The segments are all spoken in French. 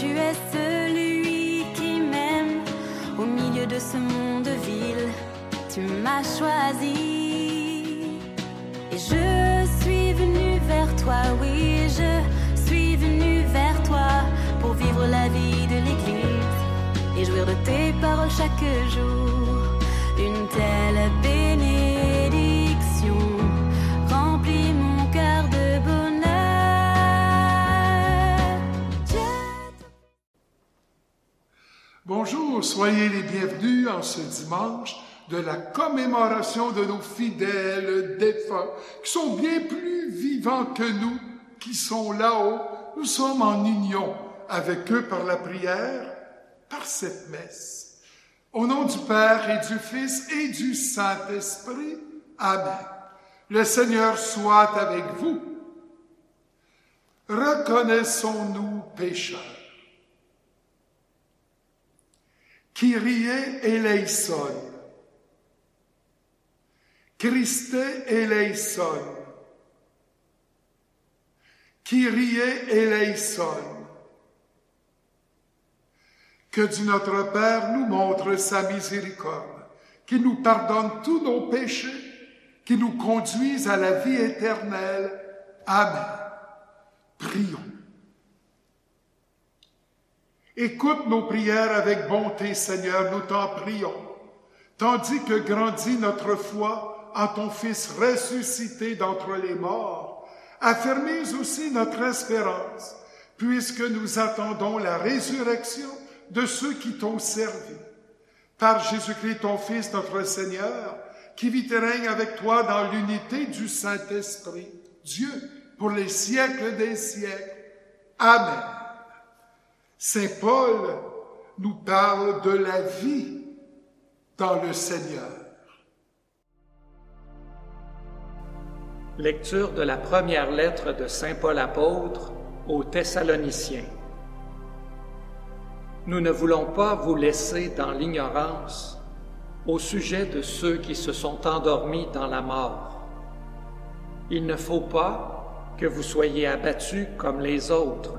tu es celui qui m'aime. Au milieu de ce monde vil, tu m'as choisi. Et je suis venue vers toi, oui, je suis venue vers toi pour vivre la vie de l'Église et jouir de tes paroles chaque jour. Une telle bénédiction remplit mon cœur de bonheur. Bonjour, soyez les bienvenus en ce dimanche de la commémoration de nos fidèles défunts, qui sont bien plus vivants que nous, qui sont là-haut. Nous sommes en union avec eux par la prière, par cette messe. Au nom du Père et du Fils et du Saint-Esprit, Amen. Le Seigneur soit avec vous. Reconnaissons-nous pécheurs. Kyrie eleison. Christe eleison. Kyrie eleison. Que Dieu notre Père nous montre sa miséricorde, qu'il nous pardonne tous nos péchés, qu'il nous conduise à la vie éternelle. Amen. Prions. Écoute nos prières avec bonté, Seigneur, nous t'en prions, tandis que grandit notre foi en ton Fils ressuscité d'entre les morts. Affermis aussi notre espérance, puisque nous attendons la résurrection de ceux qui t'ont servi. Par Jésus-Christ, ton Fils, notre Seigneur, qui vit et règne avec toi dans l'unité du Saint-Esprit, Dieu, pour les siècles des siècles. Amen. Saint Paul nous parle de la vie dans le Seigneur. Lecture de la première lettre de Saint Paul apôtre aux Thessaloniciens. Nous ne voulons pas vous laisser dans l'ignorance au sujet de ceux qui se sont endormis dans la mort. Il ne faut pas que vous soyez abattus comme les autres,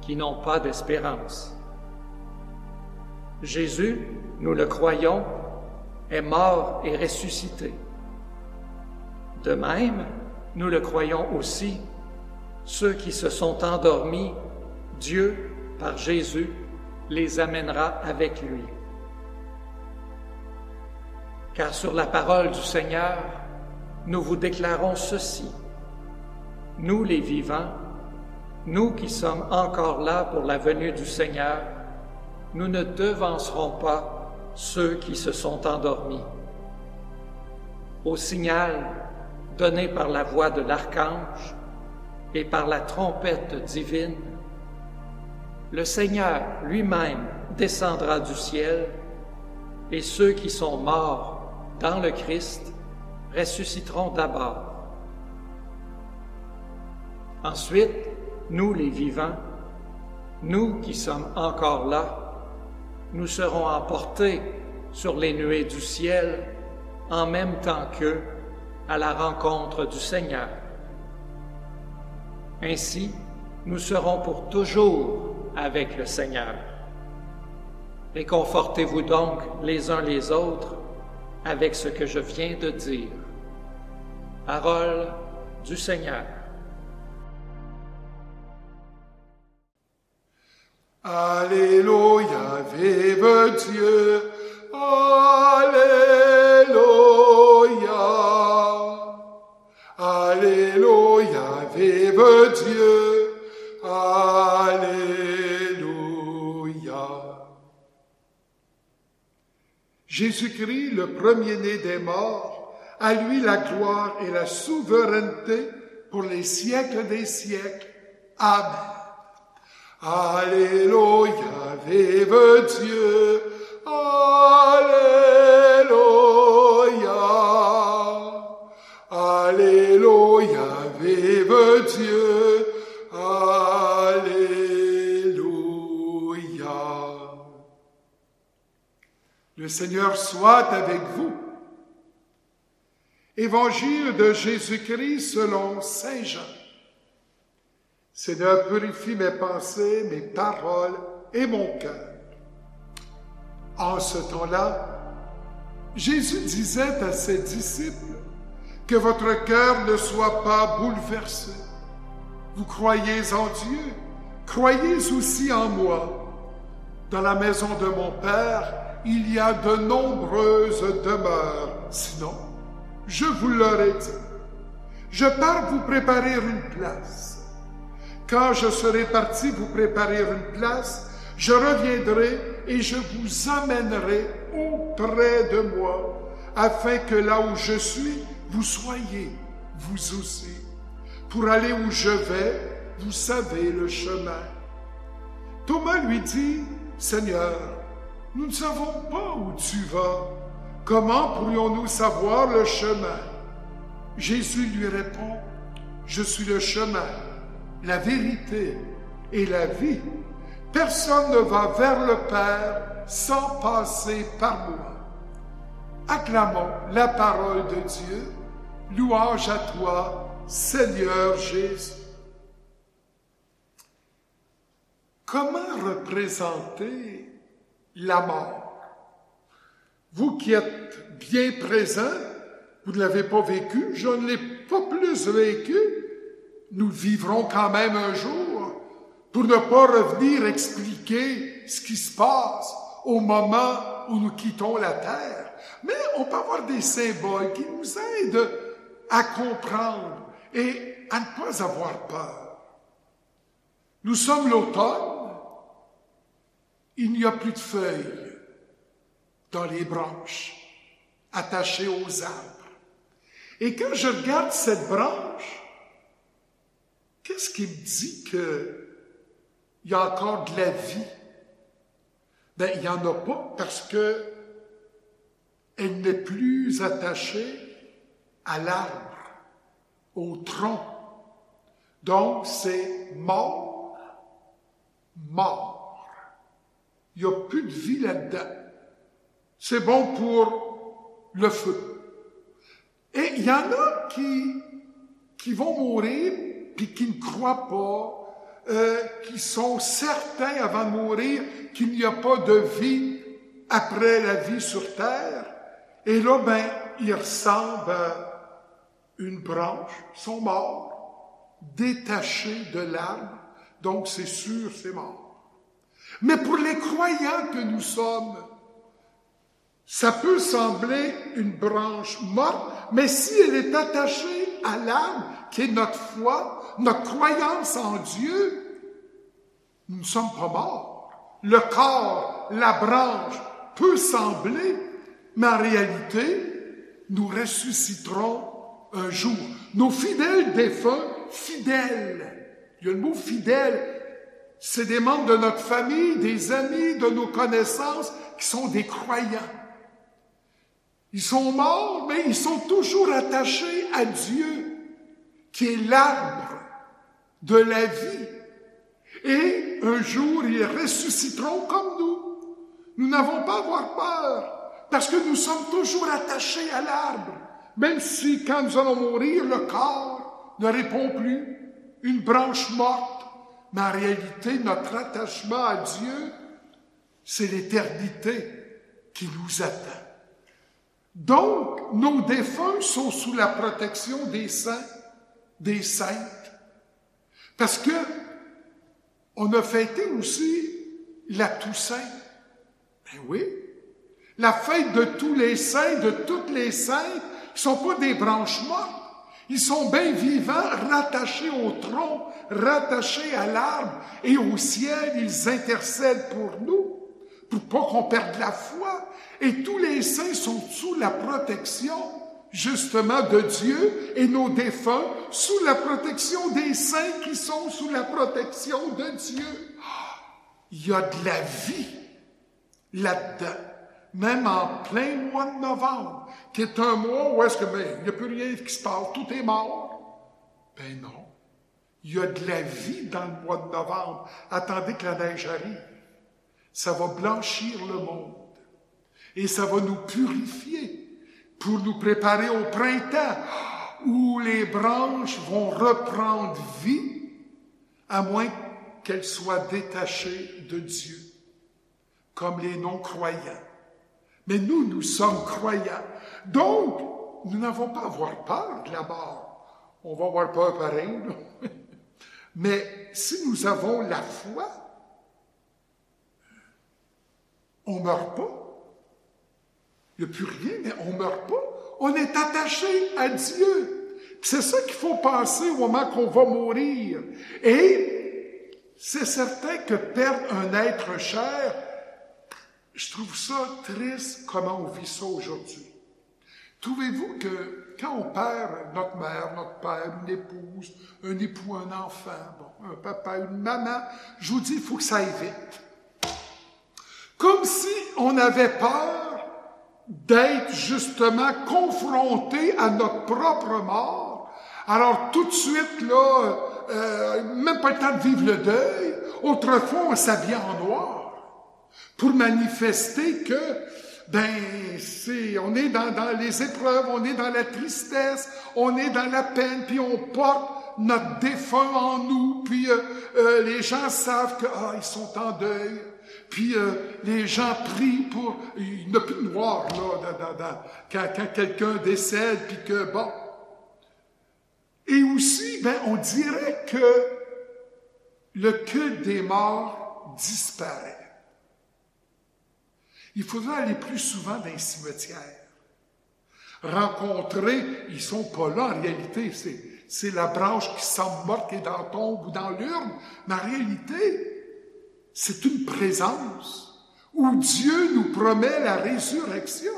qui n'ont pas d'espérance. Jésus, nous le croyons, est mort et ressuscité. De même, nous le croyons aussi, ceux qui se sont endormis, Dieu, par Jésus, les amènera avec lui. Car sur la parole du Seigneur, nous vous déclarons ceci. Nous les vivants, nous qui sommes encore là pour la venue du Seigneur, nous ne devancerons pas ceux qui se sont endormis. Au signal donné par la voix de l'archange et par la trompette divine, le Seigneur lui-même descendra du ciel et ceux qui sont morts dans le Christ ressusciteront d'abord. Ensuite, nous les vivants, nous qui sommes encore là, nous serons emportés sur les nuées du ciel en même temps qu'eux à la rencontre du Seigneur. Ainsi, nous serons pour toujours avec le Seigneur. Réconfortez-vous donc les uns les autres avec ce que je viens de dire. Parole du Seigneur. Alléluia, vive Dieu, Alléluia, Alléluia, vive Dieu, Alléluia. Jésus-Christ, le premier-né des morts, à lui la gloire et la souveraineté pour les siècles des siècles. Amen. Alléluia, vive Dieu, Alléluia, Alléluia, vive Dieu, Alléluia. Le Seigneur soit avec vous. Évangile de Jésus-Christ selon Saint Jean. Seigneur, purifie mes pensées, mes paroles et mon cœur. En ce temps-là, Jésus disait à ses disciples que votre cœur ne soit pas bouleversé. Vous croyez en Dieu, croyez aussi en moi. Dans la maison de mon Père, il y a de nombreuses demeures. Sinon, je vous l'aurais dit. Je pars vous préparer une place. Quand je serai parti vous préparer une place, je reviendrai et je vous amènerai auprès de moi, afin que là où je suis, vous soyez, vous aussi. Pour aller où je vais, vous savez le chemin. Thomas lui dit, « Seigneur, nous ne savons pas où tu vas. Comment pourrions-nous savoir le chemin? » Jésus lui répond, « Je suis le chemin, la vérité et la vie. Personne ne va vers le Père sans passer par moi. » Acclamons la parole de Dieu. Louange à toi, Seigneur Jésus. Comment représenter la mort? Vous qui êtes bien présents, vous ne l'avez pas vécu, je ne l'ai pas plus vécu. Nous le vivrons quand même un jour pour ne pas revenir expliquer ce qui se passe au moment où nous quittons la terre. Mais on peut avoir des symboles qui nous aident à comprendre et à ne pas avoir peur. Nous sommes l'automne. Il n'y a plus de feuilles dans les branches attachées aux arbres. Et quand je regarde cette branche, qu'est-ce qui me dit qu'il y a encore de la vie? Ben, il n'y en a pas parce que elle n'est plus attachée à l'arbre, au tronc. Donc, c'est mort, mort. Il n'y a plus de vie là-dedans. C'est bon pour le feu. Et il y en a qui vont mourir puis qui ne croient pas, qui sont certains avant de mourir qu'il n'y a pas de vie après la vie sur terre. Et là, ben, ils ressemblent à une branche, ils sont morts, détachés de l'arbre, donc c'est sûr, c'est mort. Mais pour les croyants que nous sommes, ça peut sembler une branche morte, mais si elle est attachée à l'arbre, qui est notre foi, notre croyance en Dieu, nous ne sommes pas morts. Le corps, la branche peut sembler, mais en réalité, nous ressusciterons un jour. Nos fidèles défunts, fidèles, il y a le mot fidèle, c'est des membres de notre famille, des amis, de nos connaissances qui sont des croyants. Ils sont morts, mais ils sont toujours attachés à Dieu, qui est l'arbre de la vie. Et un jour, ils ressusciteront comme nous. Nous n'avons pas à avoir peur, parce que nous sommes toujours attachés à l'arbre. Même si, quand nous allons mourir, le corps ne répond plus, une branche morte. Mais en réalité, notre attachement à Dieu, c'est l'éternité qui nous attend. Donc, nos défunts sont sous la protection des saints, des saintes. Parce que on a fêté aussi la Toussaint. Ben oui. La fête de tous les saints, de toutes les saintes, qui ne sont pas des branches mortes. Ils sont bien vivants, rattachés au tronc, rattachés à l'arbre, et au ciel, ils intercèdent pour nous, pour pas qu'on perde la foi. Et tous les saints sont sous la protection, justement, de Dieu, et nos défunts sous la protection des saints qui sont sous la protection de Dieu. Il y a de la vie là-dedans, même en plein mois de novembre, qui est un mois où est-ce que, il n'y a plus rien qui se passe, tout est mort. Ben non. Il y a de la vie dans le mois de novembre. Attendez que la neige arrive. Ça va blanchir le monde. Et ça va nous purifier pour nous préparer au printemps où les branches vont reprendre vie à moins qu'elle soit détachée de Dieu, comme les non-croyants. Mais nous sommes croyants. Donc, nous n'avons pas à avoir peur de la mort. On va avoir peur pareil, là. Mais si nous avons la foi, on ne meurt pas. Il n'y a plus rien, mais on ne meurt pas. On est attaché à Dieu. C'est ça qu'il faut penser au moment qu'on va mourir. Et c'est certain que perdre un être cher, je trouve ça triste comment on vit ça aujourd'hui. Trouvez-vous que quand on perd notre mère, notre père, une épouse, un époux, un enfant, un papa, une maman, je vous dis, il faut que ça aille vite. Comme si on avait peur d'être justement confronté à notre propre mort. Alors tout de suite, là, même pas le temps de vivre le deuil. Autrefois, on s'habillait en noir pour manifester que on est dans les épreuves, on est dans la tristesse, on est dans la peine, puis on porte notre défunt en nous, puis les gens savent que ils sont en deuil, puis les gens prient pour... Il n'y a plus de noir, là, quand quelqu'un décède, puis que, bon... Et aussi, on dirait que le culte des morts disparaît. Il faudra aller plus souvent dans les cimetières. Rencontrer, ils sont pas là en réalité, c'est la branche qui semble morte qui est dans la tombe ou dans l'urne, mais en réalité, c'est une présence où Dieu nous promet la résurrection.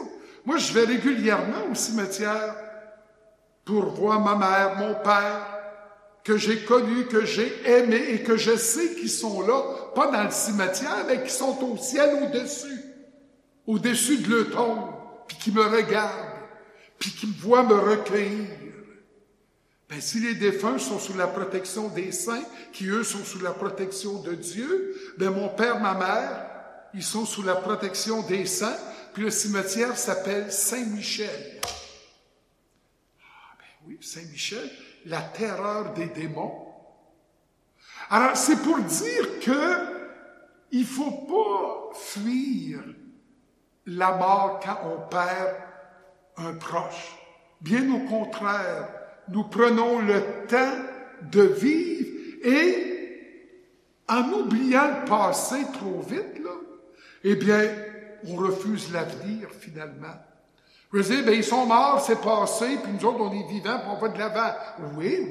Moi, je vais régulièrement au cimetière pour voir ma mère, mon père, que j'ai connu, que j'ai aimé et que je sais qu'ils sont là, pas dans le cimetière, mais qui sont au ciel au-dessus de leur tombe, puis qui me regardent, puis qui me voient me recueillir. Si les défunts sont sous la protection des saints, qui eux sont sous la protection de Dieu, mon père, ma mère, ils sont sous la protection des saints, puis le cimetière s'appelle Saint-Michel. Oui, Saint-Michel, la terreur des démons. Alors, c'est pour dire que il faut pas fuir la mort quand on perd un proche. Bien au contraire, nous prenons le temps de vivre et en oubliant le passé trop vite, là, on refuse l'avenir finalement. Je veux dire, ils sont morts, c'est passé, puis nous autres, on est vivants, puis on va de l'avant. Oui.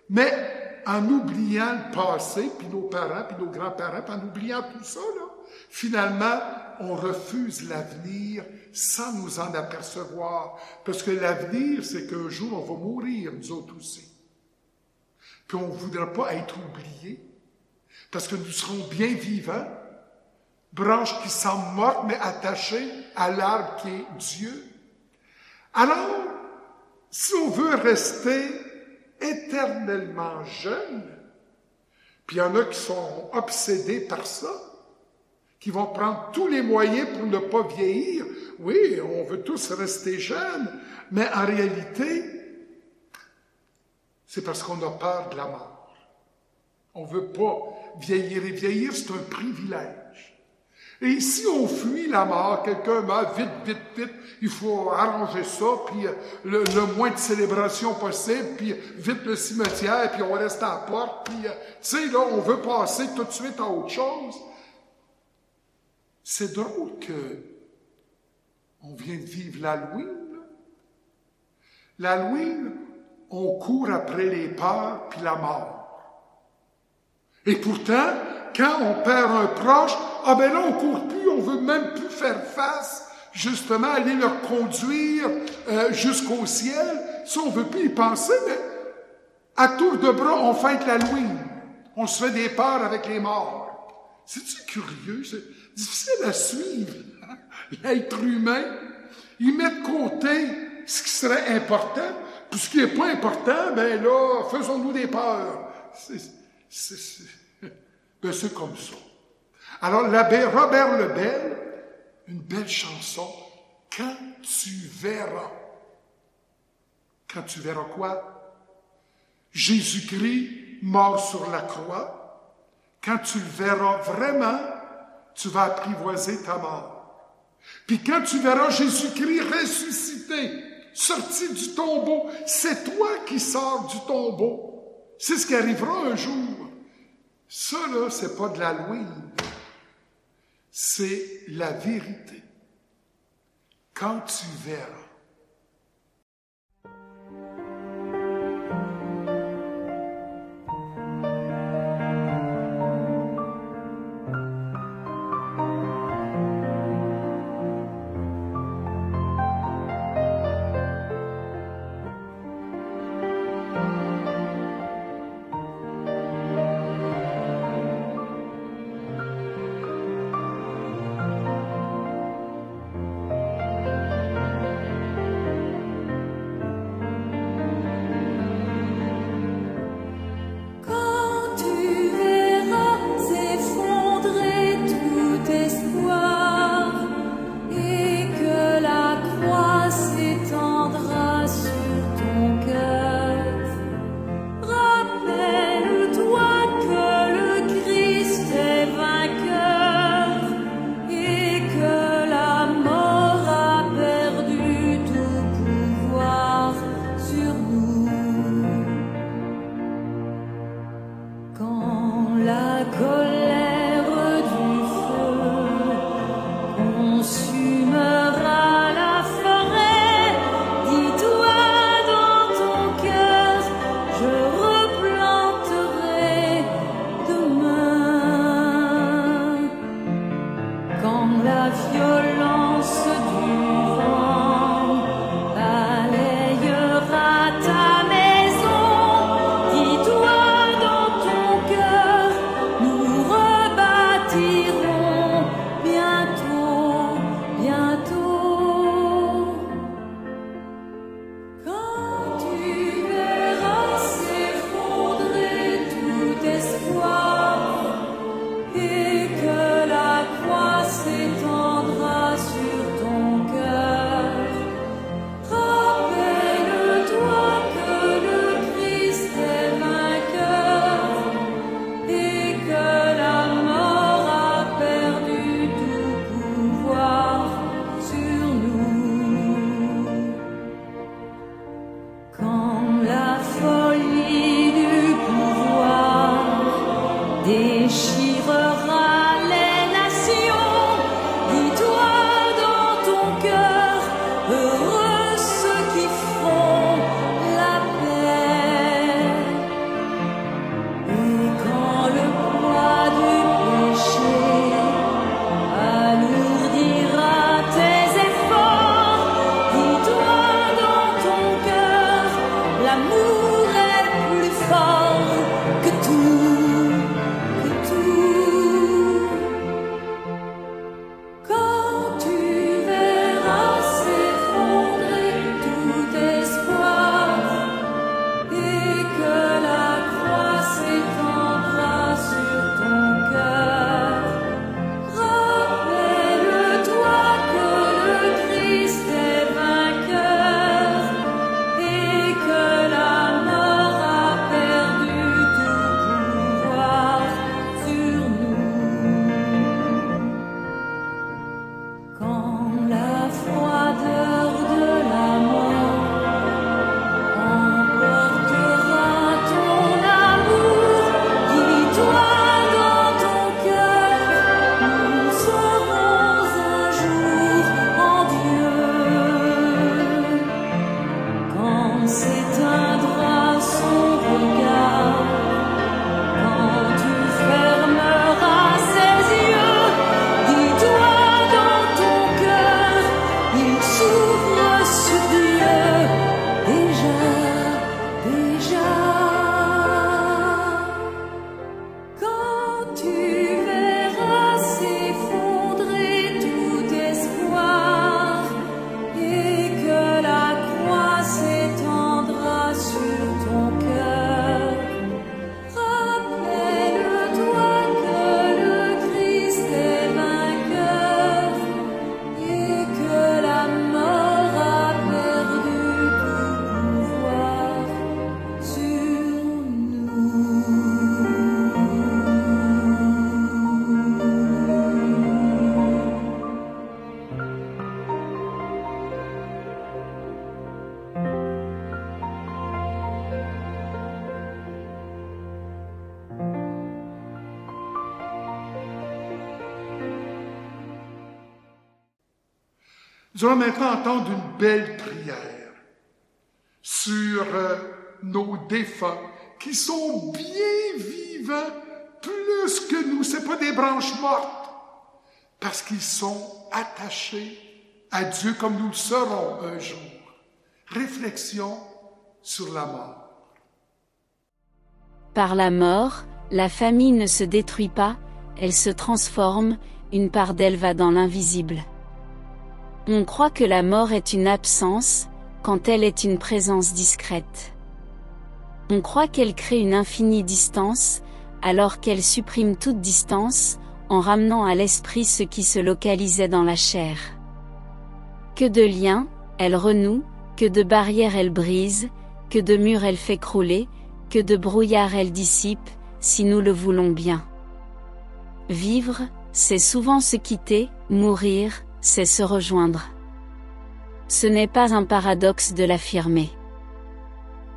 Mais en oubliant le passé, puis nos parents, puis nos grands-parents, puis en oubliant tout ça, là, finalement, on refuse l'avenir sans nous en apercevoir. Parce que l'avenir, c'est qu'un jour, on va mourir, nous autres aussi. Puis on ne voudra pas être oubliés, parce que nous serons bien vivants, branches qui semblent mortes, mais attachées à l'arbre qui est Dieu. Alors, si on veut rester éternellement jeune, puis il y en a qui sont obsédés par ça, qui vont prendre tous les moyens pour ne pas vieillir. Oui, on veut tous rester jeunes, mais en réalité, c'est parce qu'on a peur de la mort. On ne veut pas vieillir. Et vieillir, c'est un privilège. Et si on fuit la mort, quelqu'un meurt, vite, il faut arranger ça, puis le moins de célébration possible, puis vite le cimetière, puis on reste à la porte, puis, tu sais, là, on veut passer tout de suite à autre chose. C'est drôle que on vient de vivre l'Halloween. L'Halloween, on court après les peurs puis la mort. Et pourtant, quand on perd un proche, là, on court plus, on veut même plus faire face, justement, aller leur conduire jusqu'au ciel. Ça, on veut plus y penser, mais à tour de bras, on fête l'Halloween. On se fait des peurs avec les morts. C'est-tu curieux? C'est difficile à suivre. Hein? L'être humain, il met de côté ce qui serait important, puis ce qui n'est pas important, là, faisons-nous des peurs. C'est comme ça. Alors, l'abbé Robert Lebel, une belle chanson, « Quand tu verras ». Quand tu verras quoi? Jésus-Christ mort sur la croix, quand tu le verras vraiment, tu vas apprivoiser ta mort. Puis quand tu verras Jésus-Christ ressuscité, sorti du tombeau, c'est toi qui sors du tombeau. C'est ce qui arrivera un jour. Ça, là, c'est pas de la louise. C'est la vérité. Quand tu verras. L'amour est plus fort que tout, que tout. Nous allons maintenant entendre une belle prière sur nos défunts qui sont bien vivants plus que nous. Ce n'est pas des branches mortes parce qu'ils sont attachés à Dieu comme nous le serons un jour. Réflexion sur la mort. Par la mort, la famille ne se détruit pas, elle se transforme, une part d'elle va dans l'invisible. On croit que la mort est une absence, quand elle est une présence discrète. On croit qu'elle crée une infinie distance, alors qu'elle supprime toute distance, en ramenant à l'esprit ce qui se localisait dans la chair. Que de liens, elle renoue, que de barrières elle brise, que de murs elle fait crouler, que de brouillard elle dissipe, si nous le voulons bien. Vivre, c'est souvent se quitter, mourir, c'est se rejoindre. Ce n'est pas un paradoxe de l'affirmer.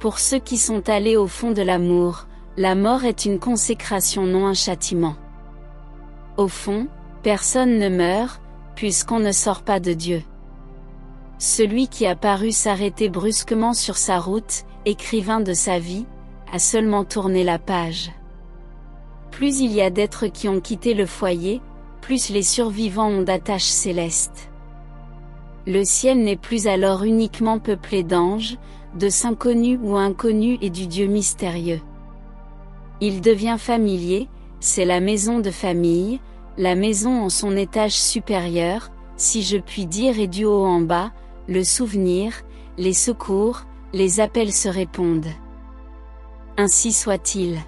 Pour ceux qui sont allés au fond de l'amour, la mort est une consécration, non un châtiment. Au fond, personne ne meurt, puisqu'on ne sort pas de Dieu. Celui qui a paru s'arrêter brusquement sur sa route, écrivain de sa vie, a seulement tourné la page. Plus il y a d'êtres qui ont quitté le foyer, plus les survivants ont d'attaches célestes. Le ciel n'est plus alors uniquement peuplé d'anges, de saints connus ou inconnus et du Dieu mystérieux. Il devient familier, c'est la maison de famille, la maison en son étage supérieur, si je puis dire, et du haut en bas, le souvenir, les secours, les appels se répondent. Ainsi soit-il.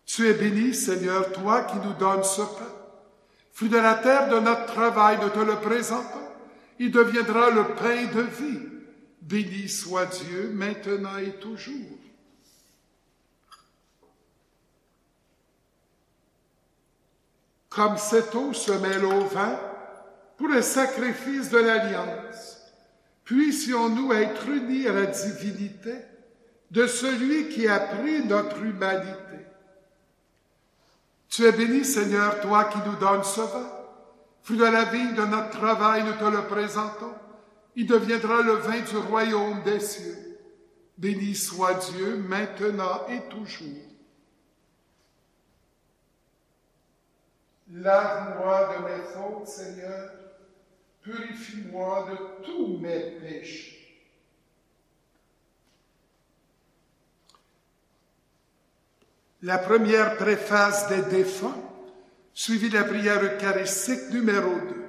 Tu es béni, Seigneur, toi qui nous donnes ce pain. Fruit de la terre de notre travail, nous te le présentons. Il deviendra le pain de vie. Béni soit Dieu, maintenant et toujours. Comme cette eau se mêle au vin pour le sacrifice de l'alliance, puissions-nous être unis à la divinité de celui qui a pris notre humanité. Tu es béni, Seigneur, toi qui nous donnes ce vin. Fruit de la vigne de notre travail, nous te le présentons. Il deviendra le vin du royaume des cieux. Béni soit Dieu, maintenant et toujours. Lave-moi de mes fautes, Seigneur. Purifie-moi de tous mes péchés. La première préface des défunts, suivie de la prière eucharistique numéro 2.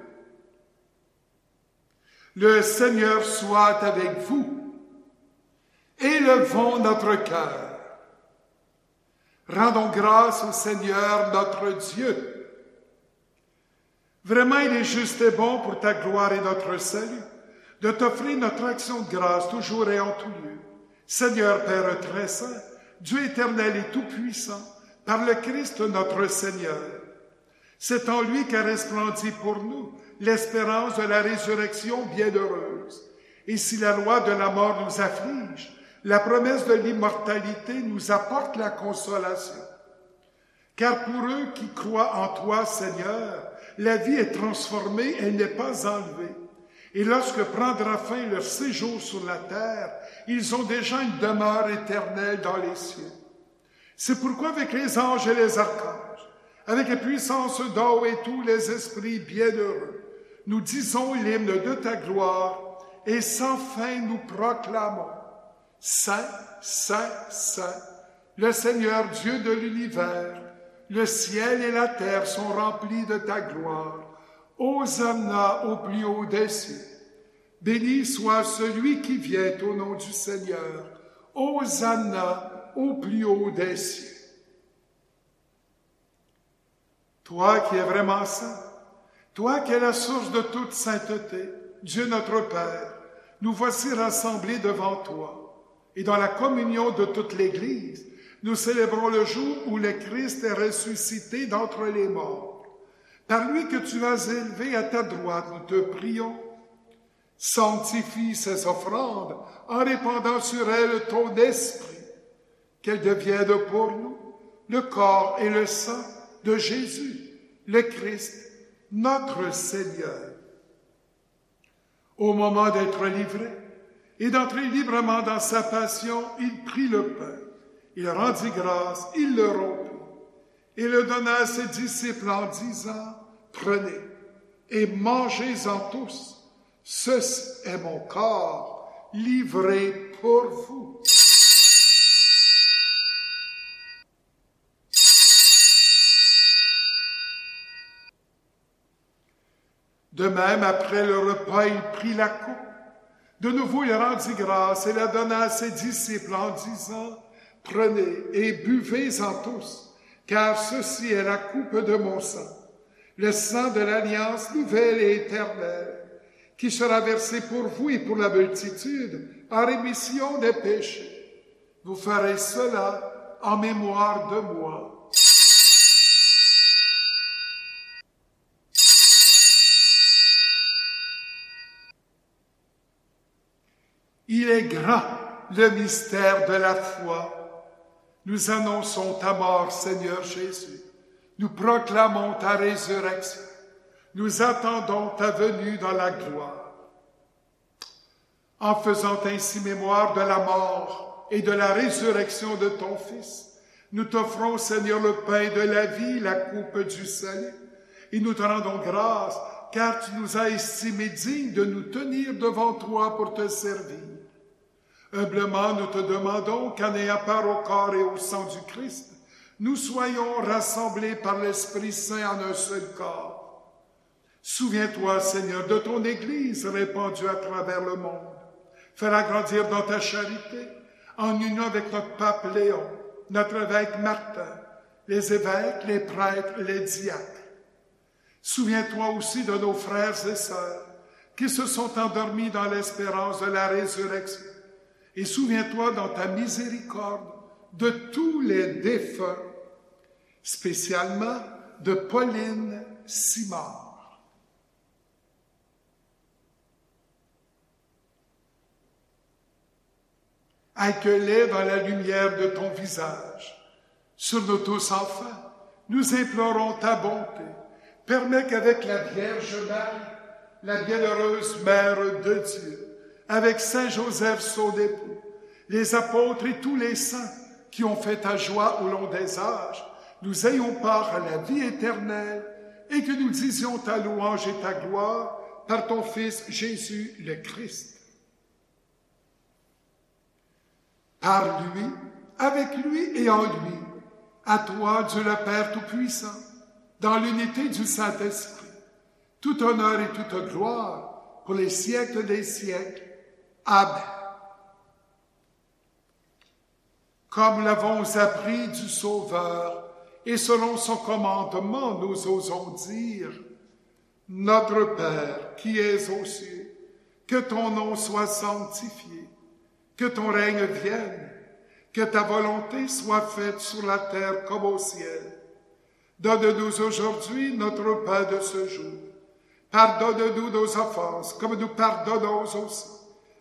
Le Seigneur soit avec vous. Élevons notre cœur. Rendons grâce au Seigneur notre Dieu. Vraiment, il est juste et bon pour ta gloire et notre salut de t'offrir notre action de grâce toujours et en tout lieu. Seigneur Père très saint, Dieu éternel et tout-puissant, par le Christ notre Seigneur. C'est en lui qu'a resplendi pour nous l'espérance de la résurrection bienheureuse. Et si la loi de la mort nous afflige, la promesse de l'immortalité nous apporte la consolation. Car pour eux qui croient en toi, Seigneur, la vie est transformée, elle n'est pas enlevée. Et lorsque prendra fin leur séjour sur la terre, ils ont déjà une demeure éternelle dans les cieux. C'est pourquoi avec les anges et les archanges, avec la puissance d'eau et tous les esprits bienheureux, nous disons l'hymne de ta gloire et sans fin nous proclamons: Saint, Saint, Saint, le Seigneur Dieu de l'univers, le ciel et la terre sont remplis de ta gloire. Hosanna au plus haut des cieux. Béni soit celui qui vient au nom du Seigneur. Hosanna au plus haut des cieux. Toi qui es vraiment saint, toi qui es la source de toute sainteté, Dieu notre Père, nous voici rassemblés devant toi. Et dans la communion de toute l'Église, nous célébrons le jour où le Christ est ressuscité d'entre les morts. Par lui que tu as élevé à ta droite, nous te prions. Sanctifie ces offrandes en répandant sur elles ton esprit, qu'elles deviennent pour nous le corps et le sang de Jésus, le Christ, notre Seigneur. Au moment d'être livré et d'entrer librement dans sa passion, il prit le pain, il rendit grâce, il le rompit et le donna à ses disciples en disant, « Prenez et mangez-en tous, ceci est mon corps livré pour vous. » De même, après le repas, il prit la coupe. De nouveau, il rendit grâce et la donna à ses disciples en disant, « Prenez et buvez-en tous, car ceci est la coupe de mon sang, le sang de l'alliance nouvelle et éternelle, qui sera versé pour vous et pour la multitude en rémission des péchés. Vous ferez cela en mémoire de moi. » Il est grand, le mystère de la foi. Nous annonçons ta mort, Seigneur Jésus. Nous proclamons ta résurrection. Nous attendons ta venue dans la gloire. En faisant ainsi mémoire de la mort et de la résurrection de ton Fils, nous t'offrons, Seigneur, le pain de la vie, la coupe du salut, et nous te rendons grâce, car tu nous as estimés dignes de nous tenir devant toi pour te servir. Humblement, nous te demandons qu'en ayant part au corps et au sang du Christ, nous soyons rassemblés par l'Esprit Saint en un seul corps. Souviens-toi, Seigneur, de ton Église répandue à travers le monde. Fais-la grandir dans ta charité, en union avec notre pape Léon, notre évêque Martin, les évêques, les prêtres, les diacres. Souviens-toi aussi de nos frères et sœurs qui se sont endormis dans l'espérance de la résurrection. Et souviens-toi dans ta miséricorde de tous les défunts, spécialement de Pauline Simard. Accueille-les dans la lumière de ton visage. Sur nous tous enfin, nous implorons ta bonté. Permets qu'avec la Vierge Marie, la bienheureuse Mère de Dieu, avec Saint Joseph, son époux, les apôtres et tous les saints qui ont fait ta joie au long des âges, nous ayons part à la vie éternelle et que nous disions ta louange et ta gloire par ton Fils Jésus le Christ. Par lui, avec lui et en lui, à toi, Dieu le Père Tout-Puissant, dans l'unité du Saint-Esprit, tout honneur et toute gloire pour les siècles des siècles. Amen. Comme l'avons appris du Sauveur, et selon son commandement, nous osons dire, Notre Père qui es aux cieux, que ton nom soit sanctifié, que ton règne vienne, que ta volonté soit faite sur la terre comme au ciel. Donne-nous aujourd'hui notre pain de ce jour. Pardonne-nous nos offenses, comme nous pardonnons aussi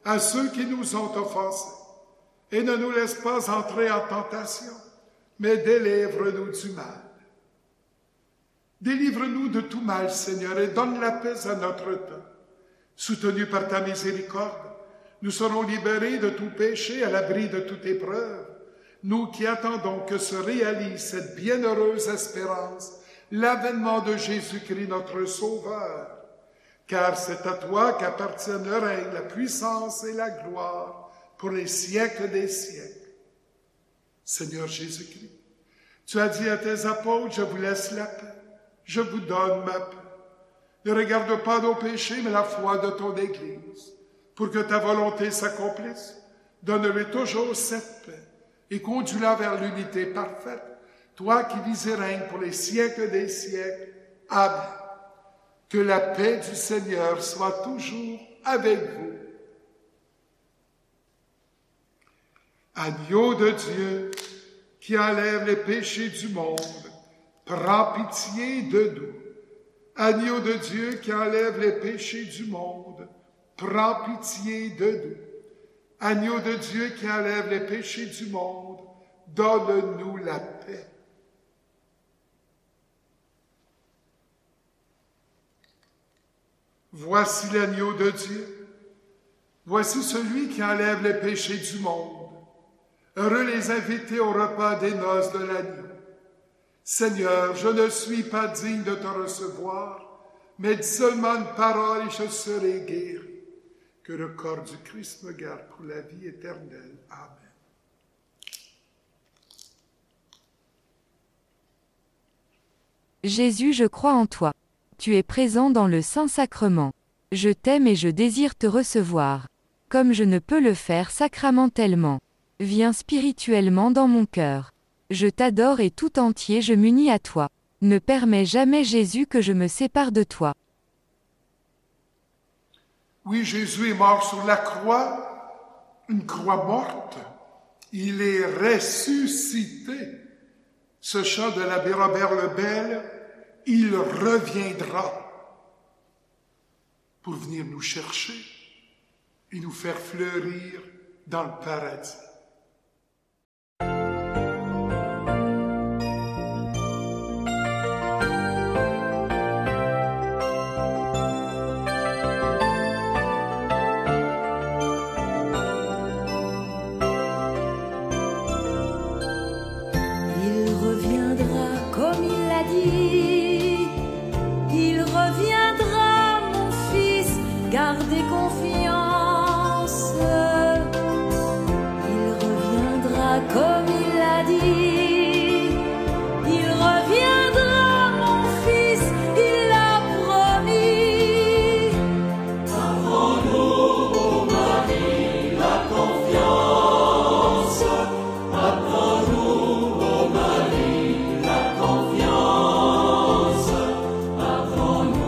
à ceux qui nous ont offensés. Et ne nous laisse pas entrer en tentation, mais délivre-nous du mal. Délivre-nous de tout mal, Seigneur, et donne la paix à notre temps. Soutenus par ta miséricorde, nous serons libérés de tout péché, à l'abri de toute épreuve. Nous qui attendons que se réalise cette bienheureuse espérance, l'avènement de Jésus-Christ, notre Sauveur. Car c'est à toi qu'appartiennent le règne, la puissance et la gloire pour les siècles des siècles. Seigneur Jésus-Christ, tu as dit à tes apôtres, je vous laisse la paix, je vous donne ma paix. Ne regarde pas nos péchés, mais la foi de ton Église. Pour que ta volonté s'accomplisse, donne-lui toujours cette paix et conduis-la vers l'unité parfaite, toi qui vis et règnes pour les siècles des siècles. Amen. Que la paix du Seigneur soit toujours avec vous. Agneau de Dieu, qui enlève les péchés du monde, prends pitié de nous. Agneau de Dieu, qui enlève les péchés du monde, prends pitié de nous. Agneau de Dieu, qui enlève les péchés du monde, donne-nous la paix. Voici l'agneau de Dieu. Voici celui qui enlève les péchés du monde. Heureux les invités au repas des noces de l'agneau. Seigneur, je ne suis pas digne de te recevoir, mais dis seulement une parole et je serai guéri. Que le corps du Christ me garde pour la vie éternelle. Amen. Jésus, je crois en toi. Tu es présent dans le Saint-Sacrement. Je t'aime et je désire te recevoir. Comme je ne peux le faire sacramentellement. Viens spirituellement dans mon cœur. Je t'adore et tout entier je m'unis à toi. Ne permets jamais, Jésus, que je me sépare de toi. Oui, Jésus est mort sur la croix, une croix morte. Il est ressuscité. Ce chant de l'abbé Robert Lebel, il reviendra pour venir nous chercher et nous faire fleurir dans le paradis. Gardez confiance, il reviendra comme il l'a dit, il reviendra mon fils, il l'a promis. Apprends-nous, ô Marie, la confiance, apprends-nous, ô Marie, la confiance, apprends-nous.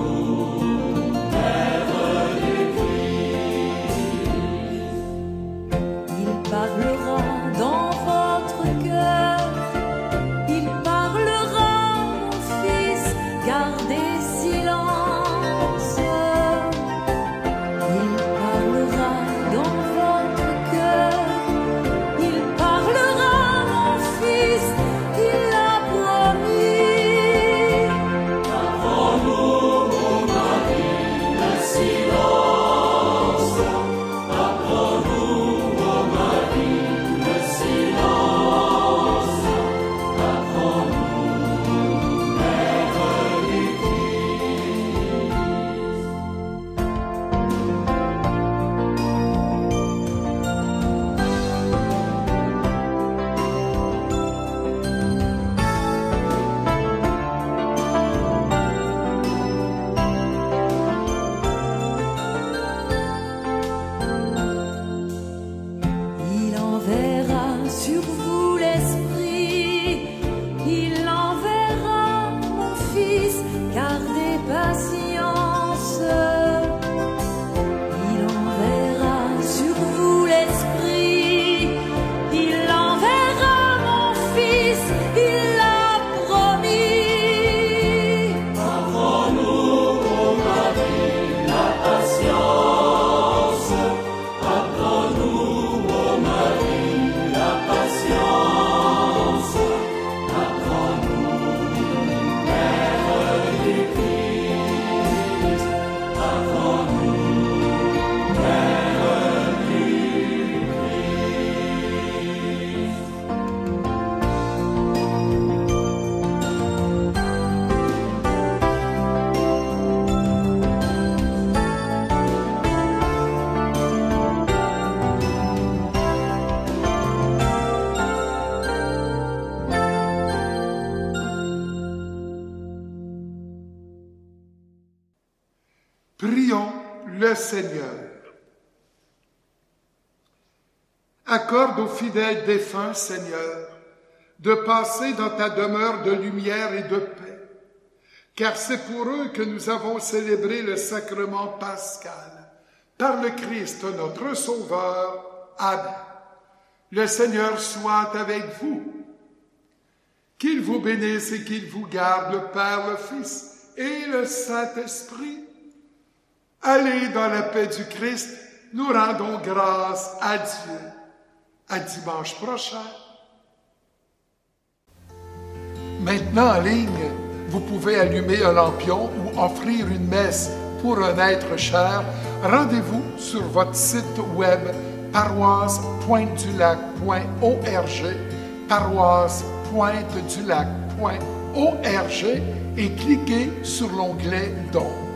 Prions le Seigneur. Accorde aux fidèles défunts, Seigneur, de passer dans ta demeure de lumière et de paix, car c'est pour eux que nous avons célébré le sacrement pascal. Par le Christ, notre Sauveur. Amen. Le Seigneur soit avec vous. Qu'il vous bénisse et qu'il vous garde, le Père, le Fils et le Saint-Esprit. Allez dans la paix du Christ, nous rendons grâce à Dieu. À dimanche prochain. Maintenant en ligne, vous pouvez allumer un lampion ou offrir une messe pour un être cher, rendez-vous sur votre site web paroisse-pointe-du-lac.org, paroisse-pointe-du-lac.org et cliquez sur l'onglet Dons.